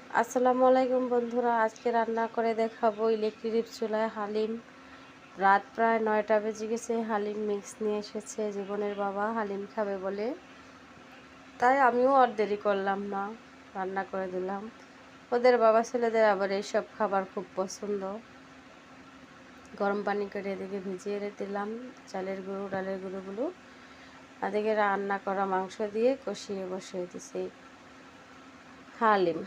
আসসালামু আলাইকুম বন্ধুরা, আজকে রান্না করে দেখাবো ইলেকট্রিক চুলায় হালিম। রাত প্রায় 9টা বেজে গেছে। হালিম মিক্স নিয়ে এসেছে জীবনের বাবা, হালিম খাবে বলে। তাই আমিও আর দেরি করলাম না, রান্না করে দিলাম। ওদের বাবা ছেলেদের আবার এইসব খাবার খুব পছন্দ। গরম পানি করে এদিকে ভিজিয়ে দিলাম চালের গুঁড়ো, ডালের গুঁড়োগুলো। এদিকে রান্না করা মাংস দিয়ে কষিয়ে বসিয়ে দিছি হালিম।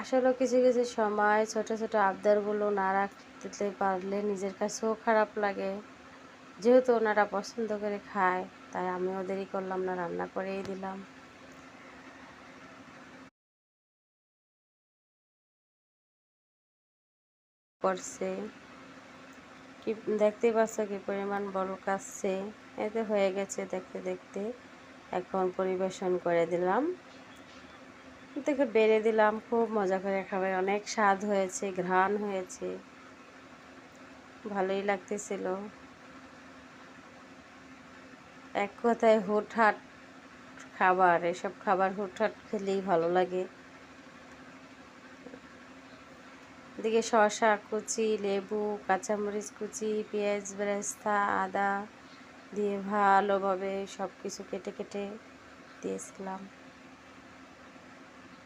আসলে কিছু কিছু সময় ছোট ছোট আবদারগুলো না রাখতে পারলে নিজের কাছেও খারাপ লাগে। যেহেতু ওনারা পছন্দ করে খায়, তাই আমিও দেরি করলাম না, রান্না করেই দিলাম। করছে কি দেখতেই পাচ্ছ কি পরিমাণ বড় কাচ্ছে। এতে হয়ে গেছে দেখতে দেখতে। এখন পরিবেশন করে দিলাম, থেকে বেড়ে দিলাম। খুব মজা করে খাবে, অনেক স্বাদ হয়েছে, ঘ্রাণ হয়েছে, ভালোই লাগতেছিল। এক কথায় হুটহাট খাবার, এসব খাবার হুটহাট খেলেই ভালো লাগে। এদিকে শসা কুচি, লেবু, কাঁচামরিচ কুচি, পেঁয়াজ বেরেস্তা, আদা দিয়ে ভালোভাবে সব কিছু কেটে কেটে দিয়েছিলাম।